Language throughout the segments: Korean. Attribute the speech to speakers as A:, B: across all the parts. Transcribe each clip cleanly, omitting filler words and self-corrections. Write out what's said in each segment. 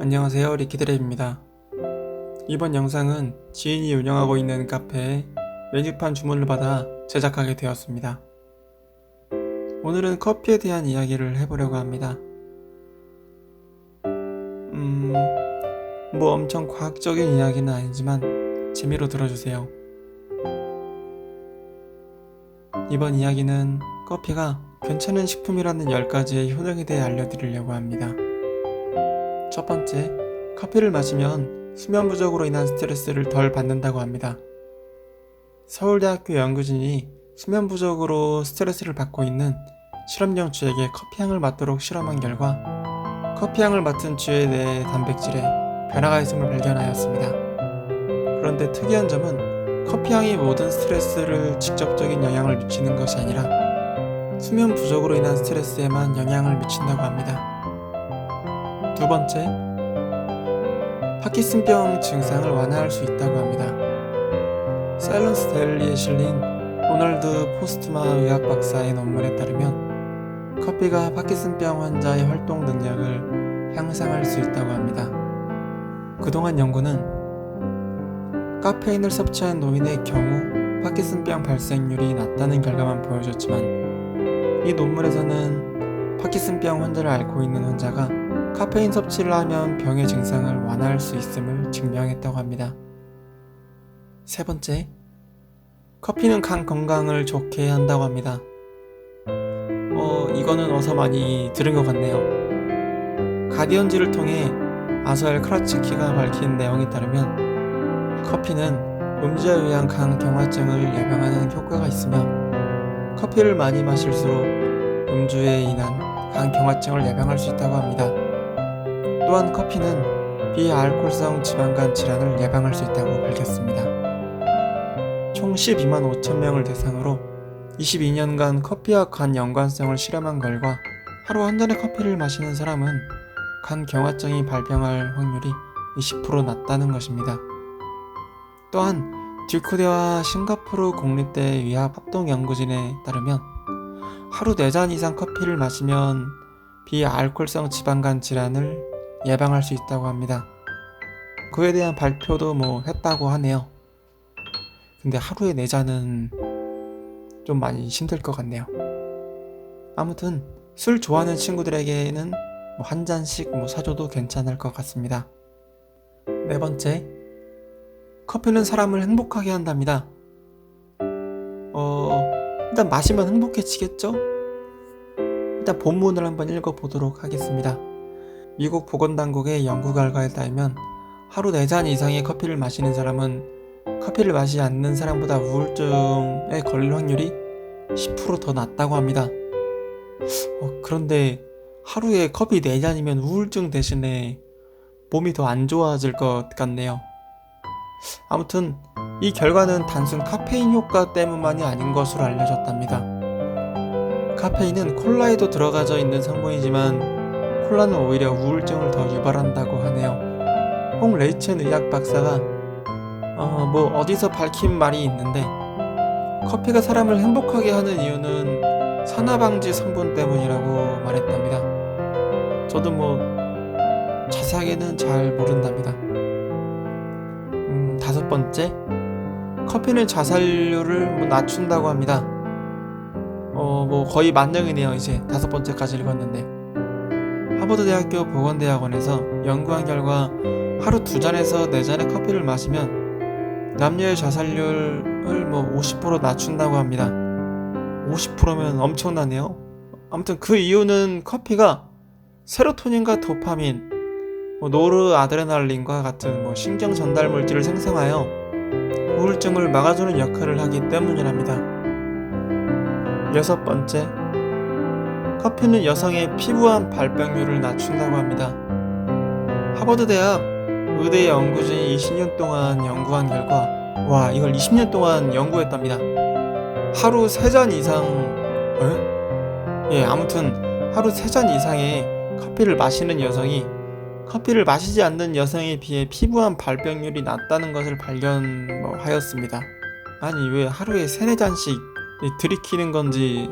A: 안녕하세요, 리키드랩입니다. 이번 영상은 지인이 운영하고 있는 카페에 메뉴판 주문을 받아 제작하게 되었습니다. 오늘은 커피에 대한 이야기를 해보려고 합니다. 뭐 엄청 과학적인 이야기는 아니지만 재미로 들어주세요. 이번 이야기는 커피가 괜찮은 식품이라는 10가지의 효능에 대해 알려드리려고 합니다. 첫 번째, 커피를 마시면 수면 부족으로 인한 스트레스를 덜 받는다고 합니다. 서울대학교 연구진이 수면 부족으로 스트레스를 받고 있는 실험용 쥐에게 커피향을 맡도록 실험한 결과 커피향을 맡은 쥐의 뇌 단백질에 변화가 있음을 발견하였습니다. 그런데 특이한 점은 커피향이 모든 스트레스를 직접적인 영향을 미치는 것이 아니라 수면 부족으로 인한 스트레스에만 영향을 미친다고 합니다. 두 번째, 파킨슨병 증상을 완화할 수 있다고 합니다. 사일런스 데일리에 실린 로널드 포스트마 의학 박사의 논문에 따르면 커피가 파킨슨병 환자의 활동 능력을 향상할 수 있다고 합니다. 그동안 연구는 카페인을 섭취한 노인의 경우 파킨슨병 발생률이 낮다는 결과만 보여줬지만 이 논문에서는 파킨슨병 환자를 앓고 있는 환자가 카페인 섭취를 하면 병의 증상을 완화할 수 있음을 증명했다고 합니다. 세 번째, 커피는 간 건강을 좋게 한다고 합니다. 이거는 어서 많이 들은 것 같네요. 가디언지를 통해 아서엘 크라츠키가 밝힌 내용에 따르면 커피는 음주에 의한 간 경화증을 예방하는 효과가 있으며 커피를 많이 마실수록 음주에 인한 간 경화증을 예방할 수 있다고 합니다. 또한 커피는 비알코올성 지방간 질환을 예방할 수 있다고 밝혔습니다. 총 12만 5천 명을 대상으로 22년간 커피와 간 연관성을 실험한 결과 하루 한 잔의 커피를 마시는 사람은 간 경화증이 발병할 확률이 20% 낮다는 것입니다. 또한 듀크대와 싱가포르 공립대 위학 합동연구진에 따르면 하루 4잔 이상 커피를 마시면 비알코올성 지방간 질환을 예방할 수 있다고 합니다. 그에 대한 발표도 했다고 하네요. 근데 하루에 4잔은 좀 많이 힘들 것 같네요. 아무튼 술 좋아하는 친구들에게는 한 잔씩 사줘도 괜찮을 것 같습니다. 네 번째, 커피는 사람을 행복하게 한답니다. 일단 마시면 행복해지겠죠? 일단 본문을 한번 읽어보도록 하겠습니다. 미국 보건당국의 연구 결과에 따르면 하루 4잔 이상의 커피를 마시는 사람은 커피를 마시지 않는 사람보다 우울증에 걸릴 확률이 10% 더 낮다고 합니다. 그런데 하루에 커피 4잔이면 우울증 대신에 몸이 더 안 좋아질 것 같네요. 아무튼 이 결과는 단순 카페인 효과 때문만이 아닌 것으로 알려졌답니다. 카페인은 콜라에도 들어가져 있는 성분이지만 콜라는 오히려 우울증을 더 유발한다고 하네요. 홍 레이첸 의학 박사가 어디서 밝힌 말이 있는데 커피가 사람을 행복하게 하는 이유는 산화방지 성분 때문이라고 말했답니다. 저도 자세하게는 잘 모른답니다. 다섯 번째, 커피는 자살률을 낮춘다고 합니다. 거의 만능이네요. 이제 5번째까지 읽었는데 하버드대학교 보건대학원에서 연구한 결과 하루 2잔에서 4잔의 커피를 마시면 남녀의 자살률을 50% 낮춘다고 합니다. 50%면 엄청나네요. 아무튼 그 이유는 커피가 세로토닌과 도파민, 노르아드레날린과 같은 신경 전달 물질을 생성하여 우울증을 막아주는 역할을 하기 때문이랍니다. 여섯 번째, 커피는 여성의 피부암 발병률을 낮춘다고 합니다. 하버드대학 의대 연구진이 20년 동안 연구한 결과 이걸 20년 동안 연구했답니다. 하루 3잔 이상 아무튼 하루 3잔 이상의 커피를 마시는 여성이 커피를 마시지 않는 여성에 비해 피부암 발병률이 낮다는 것을 발견하였습니다. 아니 왜 하루에 3-4잔씩 들이키는 건지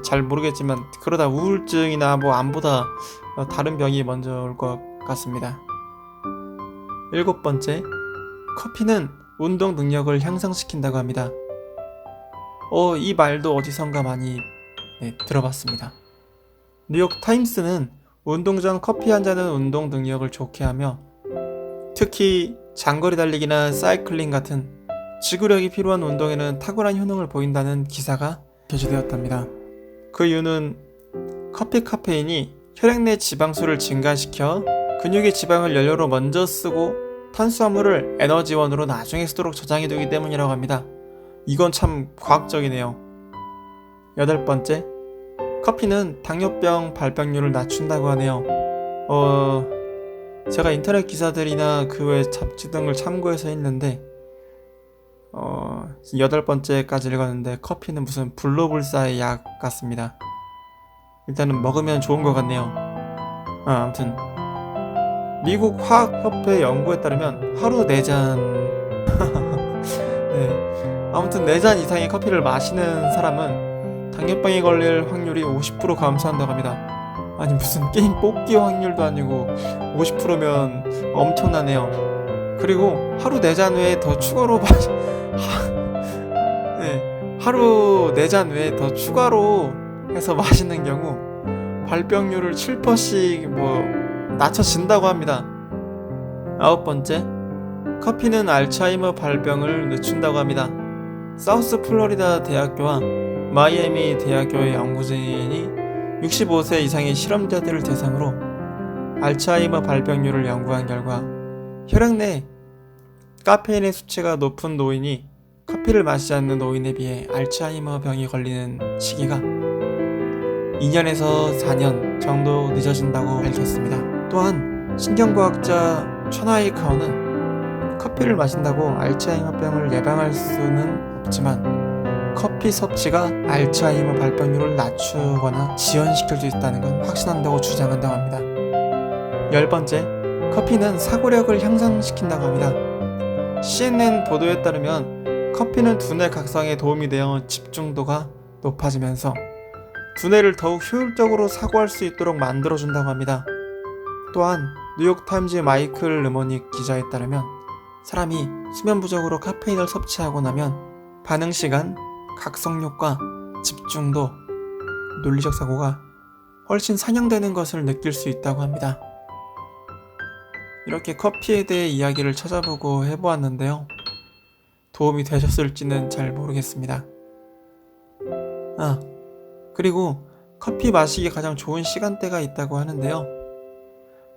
A: 잘 모르겠지만 그러다 우울증이나 암보다 다른 병이 먼저 올 것 같습니다. 7번째, 커피는 운동 능력을 향상시킨다고 합니다. 이 말도 어디선가 많이 들어봤습니다. 뉴욕 타임스는 운동 전 커피 한 잔은 운동 능력을 좋게 하며 특히 장거리 달리기나 사이클링 같은 지구력이 필요한 운동에는 탁월한 효능을 보인다는 기사가 게시되었답니다. 그 이유는 커피 카페인이 혈액 내 지방수를 증가시켜 근육의 지방을 연료로 먼저 쓰고 탄수화물을 에너지원으로 나중에 쓰도록 저장해 두기 때문이라고 합니다. 이건 참 과학적이네요. 8번째, 커피는 당뇨병 발병률을 낮춘다고 하네요. 제가 인터넷 기사들이나 그 외 잡지 등을 참고해서 했는데 8번째까지 읽었는데 커피는 무슨 불로불사의 약 같습니다. 일단은 먹으면 좋은 것 같네요. 아무튼 미국 화학협회 연구에 따르면 하루 4잔 네. 아무튼 4잔 이상의 커피를 마시는 사람은 당뇨병에 걸릴 확률이 50% 감소한다고 합니다. 아니 무슨 게임 뽑기 확률도 아니고 50%면 엄청나네요. 그리고 하루 4잔 외에 더 추가로 하루 4잔 외에 더 추가로 해서 마시는 경우 발병률을 7%씩 낮춰진다고 합니다. 9번째, 커피는 알츠하이머 발병을 늦춘다고 합니다. 사우스 플로리다 대학교와 마이애미 대학교의 연구진이 65세 이상의 실험자들을 대상으로 알츠하이머 발병률을 연구한 결과 혈액 내 카페인의 수치가 높은 노인이 커피를 마시지 않는 노인에 비해 알츠하이머 병이 걸리는 시기가 2년에서 4년 정도 늦어진다고 밝혔습니다. 또한 신경과학자 촨하이 카오는 커피를 마신다고 알츠하이머병을 예방할 수는 없지만 커피 섭취가 알츠하이머 발병률을 낮추거나 지연시킬 수 있다는 건 확신한다고 주장한다고 합니다. 10번째, 커피는 사고력을 향상시킨다고 합니다. CNN 보도에 따르면 커피는 두뇌 각성에 도움이 되어 집중도가 높아지면서 두뇌를 더욱 효율적으로 사고할 수 있도록 만들어준다고 합니다. 또한 뉴욕타임즈 마이클 르모닉 기자에 따르면 사람이 수면 부족으로 카페인을 섭취하고 나면 반응시간, 각성력과 집중도, 논리적 사고가 훨씬 상향되는 것을 느낄 수 있다고 합니다. 이렇게 커피에 대해 이야기를 찾아보고 해보았는데요. 도움이 되셨을지는 잘 모르겠습니다. 그리고 커피 마시기 가장 좋은 시간대가 있다고 하는데요.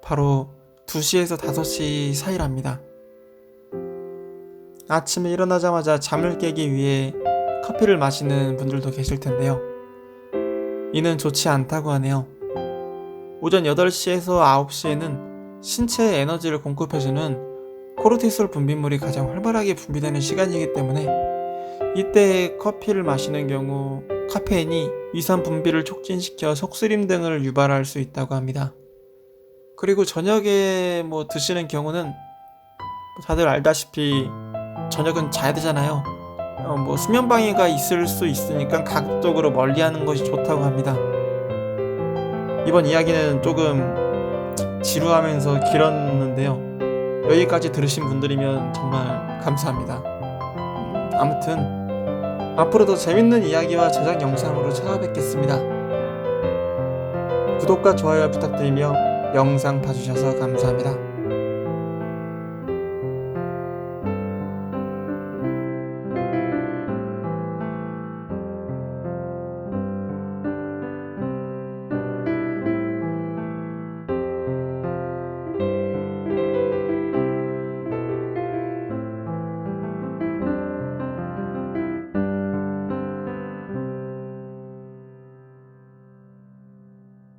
A: 바로 2시에서 5시 사이랍니다. 아침에 일어나자마자 잠을 깨기 위해 커피를 마시는 분들도 계실 텐데요. 이는 좋지 않다고 하네요. 오전 8시에서 9시에는 신체에 에너지를 공급해주는 코르티솔 분비물이 가장 활발하게 분비되는 시간이기 때문에 이때 커피를 마시는 경우 카페인이 위산 분비를 촉진시켜 속쓰림 등을 유발할 수 있다고 합니다. 그리고 저녁에 드시는 경우는 다들 알다시피 저녁은 자야 되잖아요. 수면 방해가 있을 수 있으니까 가급적으로 멀리하는 것이 좋다고 합니다. 이번 이야기는 조금 지루하면서 길었는데요. 여기까지 들으신 분들이면 정말 감사합니다. 아무튼 앞으로도 재밌는 이야기와 제작 영상으로 찾아뵙겠습니다. 구독과 좋아요 부탁드리며 영상 봐주셔서 감사합니다.